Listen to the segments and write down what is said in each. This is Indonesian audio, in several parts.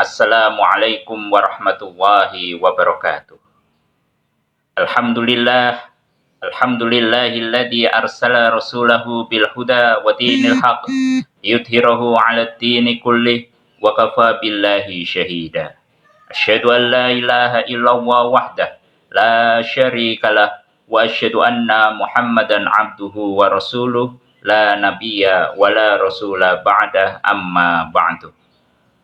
Assalamualaikum warahmatullahi wabarakatuh. Alhamdulillah, alhamdulillahilladzi arsala rasulahu bil huda wa dinil haq yudhhirahu 'alad dini kullih wa kafa billahi syahida. Asyhadu an la ilaha illallah wahdah la syarikalah wa asyhadu anna Muhammadan abduhu wa rasuluh la nabiyya wa la rasula ba'dah amma ba'du.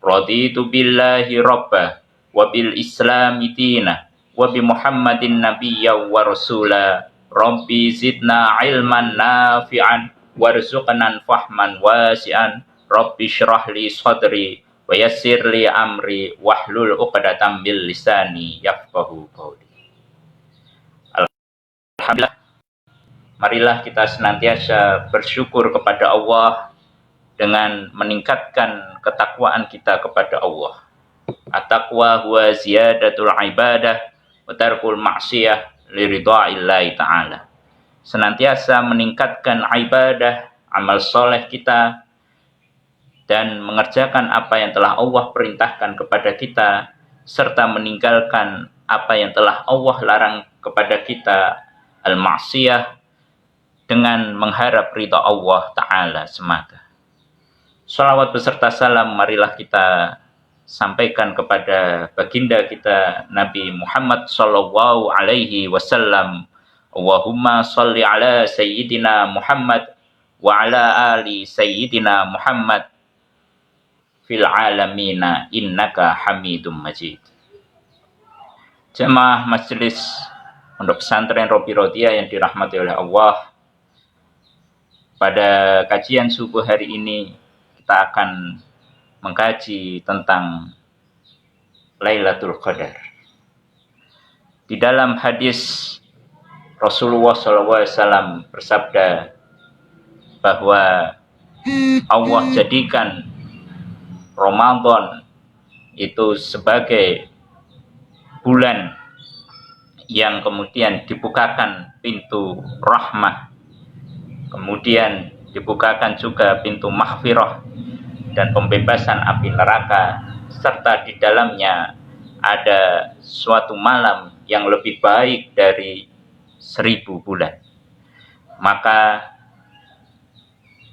Raditu billahi rabbah wa bil islami dinah wa bi Muhammadin nabiyya wa rasula. Rabbi zidna ilman nafi'an warzuqnan fahman wasi'an. Rabbi syrah li sadri wa yassir li amri wahlul 'uqdatam bil lisani yafqahu qawli. Alhamdulillah, marilah kita senantiasa bersyukur kepada Allah dengan meningkatkan ketakwaan kita kepada Allah. At-taqwa huwa ziyadatul ibadah wa tarkul ma'siyah liridha'illahi ta'ala. Senantiasa meningkatkan ibadah, amal soleh kita, dan mengerjakan apa yang telah Allah perintahkan kepada kita, serta meninggalkan apa yang telah Allah larang kepada kita, al-ma'siyah, dengan mengharap ridha Allah Ta'ala semata. Salawat beserta salam marilah kita sampaikan kepada baginda kita Nabi Muhammad sallallahu alaihi wasallam. Allahumma shalli ala sayyidina Muhammad wa ala ali sayyidina Muhammad fil alamina innaka hamidum majid. Jemaah majelis Pondok Pesantren Robi Rodia yang dirahmati oleh Allah, pada kajian subuh hari ini kita akan mengkaji tentang Lailatul Qadar. Di dalam hadis Rasulullah SAW bersabda bahwa Allah jadikan Ramadan itu sebagai bulan yang kemudian dibukakan pintu rahmah, kemudian dibukakan juga pintu maghfirah dan pembebasan api neraka, serta di dalamnya ada suatu malam yang lebih baik dari 1000 bulan. Maka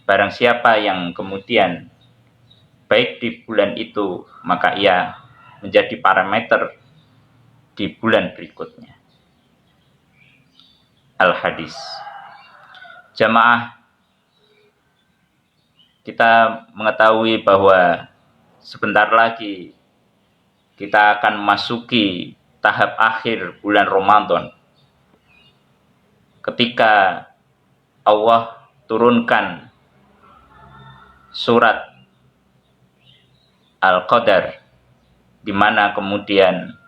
barang siapa yang kemudian baik di bulan itu, maka ia menjadi parameter di bulan berikutnya. Al-Hadis. Jamaah, kita mengetahui bahwa sebentar lagi kita akan memasuki tahap akhir bulan Ramadan, ketika Allah turunkan surat Al-Qadar, di mana kemudian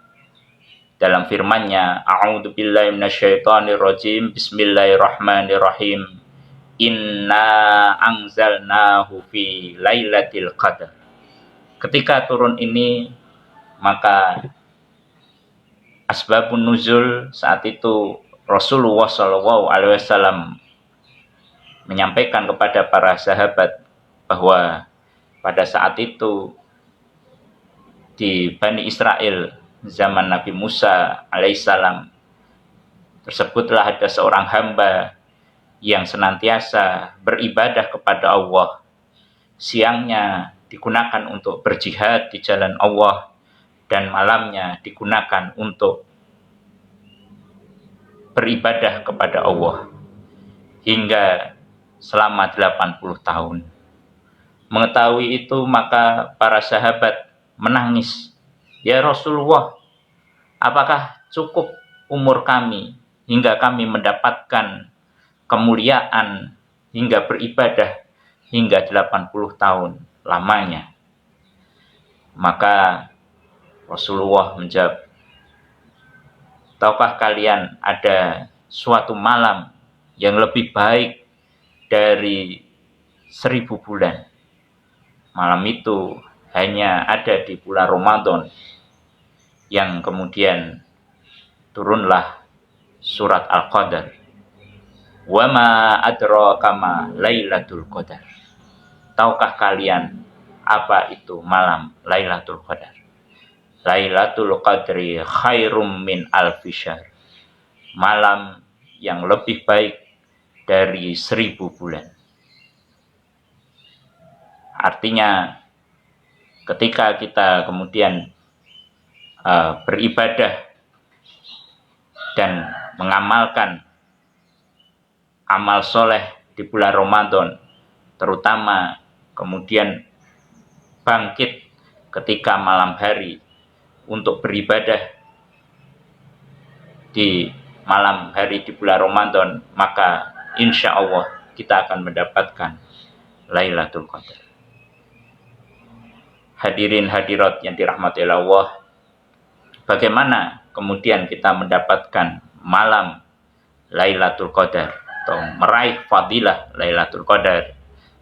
dalam firman-Nya, a'udzubillahi minasyaitonirrajim, bismillahirrahmanirrahim, inna anzalnahu fi lailatul qadar. Ketika turun ini, maka asbabun nuzul saat itu Rasulullah SAW menyampaikan kepada para sahabat bahwa pada saat itu di Bani Israel zaman Nabi Musa alaihissalam tersebutlah ada seorang hamba yang senantiasa beribadah kepada Allah. Siangnya digunakan untuk berjihad di jalan Allah, dan malamnya digunakan untuk beribadah kepada Allah hingga selama 80 tahun. Mengetahui itu, maka para sahabat menangis, "Ya Rasulullah, apakah cukup umur kami hingga kami mendapatkan kemuliaan hingga beribadah hingga 80 tahun lamanya?" Maka Rasulullah menjawab, "Tahukah kalian ada suatu malam yang lebih baik dari 1000 bulan? Malam itu hanya ada di bulan Ramadan." Yang kemudian turunlah surat Al-Qadar. Wa ma adraka ma Lailatul Qadar. Tahukah kalian apa itu malam Lailatul Qadar? Lailatul Qadri khairum min alfi syahr. Malam yang lebih baik dari 1000 bulan. Artinya ketika kita kemudian beribadah dan mengamalkan amal soleh di bulan Ramadan, terutama kemudian bangkit ketika malam hari untuk beribadah di malam hari di bulan Ramadan, maka insya Allah kita akan mendapatkan Lailatul Qadar. Hadirin hadirat yang dirahmati Allah, bagaimana kemudian kita mendapatkan malam Lailatul Qadar atau meraih fadilah Lailatul Qadar?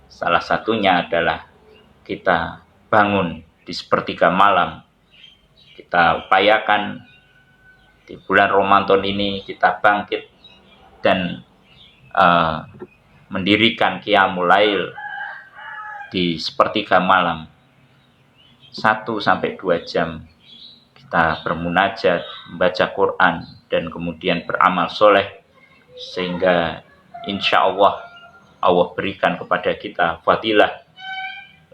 Salah satunya adalah kita bangun di sepertiga malam. Kita upayakan di bulan Ramadan ini kita bangkit dan mendirikan Qiyamul Lail di sepertiga malam. 1-2 jam kita bermunajat, membaca Quran, dan kemudian beramal soleh, sehingga insya Allah berikan kepada kita fadilah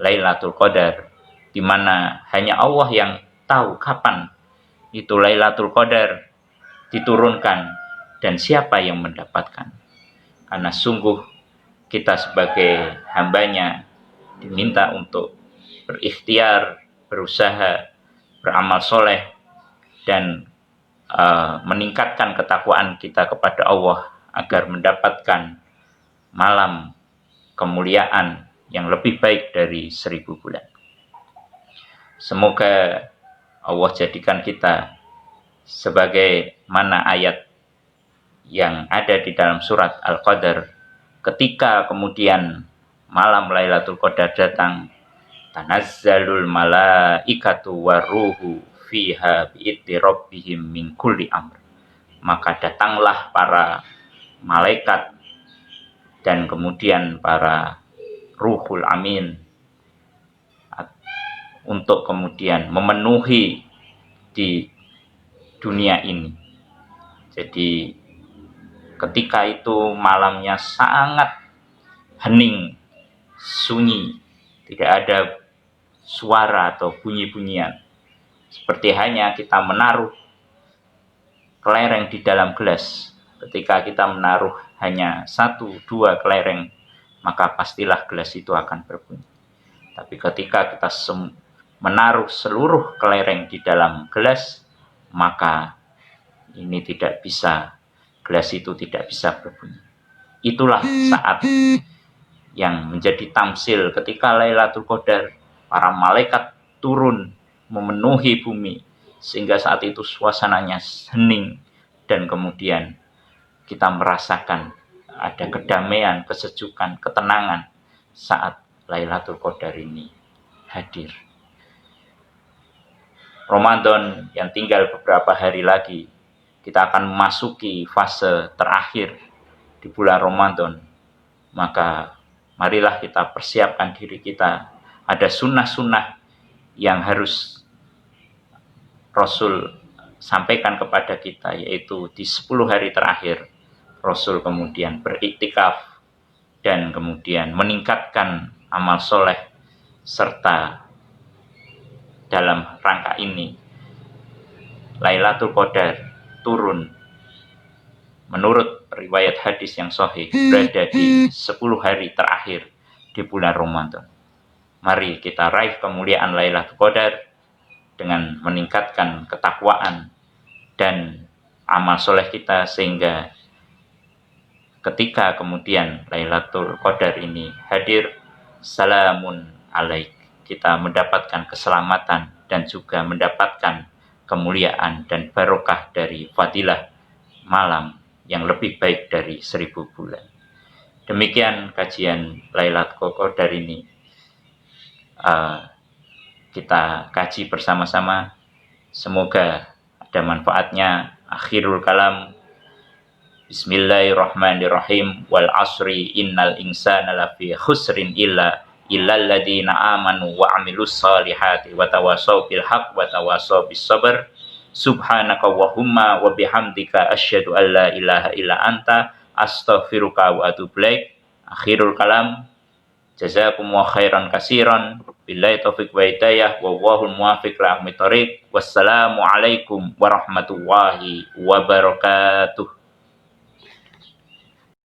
Lailatul Qadar, di mana hanya Allah yang tahu kapan itu Lailatul Qadar diturunkan dan siapa yang mendapatkan. Karena sungguh kita sebagai hambanya diminta untuk berikhtiar, berusaha, beramal soleh, dan meningkatkan ketakwaan kita kepada Allah agar mendapatkan malam kemuliaan yang lebih baik dari 1000 bulan. Semoga Allah jadikan kita sebagai mana ayat yang ada di dalam surat Al-Qadar, ketika kemudian malam Lailatul Qadar datang, tanazzalul malaikatu waruhu fiha bi'idni rabbihim min kulli amr. Maka datanglah para malaikat dan kemudian para ruhul amin untuk kemudian memenuhi di dunia ini. Jadi ketika itu malamnya sangat hening, sunyi, tidak ada suara atau bunyi-bunyian. Seperti hanya kita menaruh kelereng di dalam gelas. Ketika kita menaruh hanya 1-2 kelereng, maka pastilah gelas itu akan berbunyi. Tapi ketika kita menaruh seluruh kelereng di dalam gelas, maka ini tidak bisa, gelas itu tidak bisa berbunyi. Itulah saat yang menjadi tamsil ketika Lailatul Qadar, para malaikat turun memenuhi bumi, sehingga saat itu suasananya hening, dan kemudian kita merasakan ada kedamaian, kesejukan, ketenangan saat Lailatul Qadar ini hadir. Ramadan yang tinggal beberapa hari lagi, kita akan memasuki fase terakhir di bulan Ramadan. Maka marilah kita persiapkan diri kita. Ada sunnah-sunnah yang harus Rasul sampaikan kepada kita, yaitu di 10 hari terakhir Rasul kemudian beriktikaf dan kemudian meningkatkan amal soleh, serta dalam rangka ini Lailatul Qadar turun menurut riwayat hadis yang sahih berada di 10 hari terakhir di bulan Ramadan. Mari kita raih kemuliaan Lailatul Qadar dengan meningkatkan ketakwaan dan amal soleh kita, sehingga ketika kemudian Lailatul Qadar ini hadir, salamun alaik, kita mendapatkan keselamatan dan juga mendapatkan kemuliaan dan barokah dari fadilah malam yang lebih baik dari 1000 bulan. Demikian kajian Lailatul Qadar ini. Kita kaji bersama-sama. Semoga ada manfaatnya. Akhirul kalam. Bismillahirrahmanirrahim. Wal asri innal insana lafi khusrin illa illal ladzina amanu wa amilus solihati wa tawasaw bil haqq wa tawasaw bis sabr. Subhanakallahumma wa bihamdika asyhadu an la ilaha illa anta astaghfiruka wa atubu ilaik. Akhirul kalam, jazakumullahu khairan katsiran. Billahi taufik wa hidayah, wallahul muwaffiq ila aqwamit thoriq. Wassalamu alaikum warahmatullahi wabarakatuh.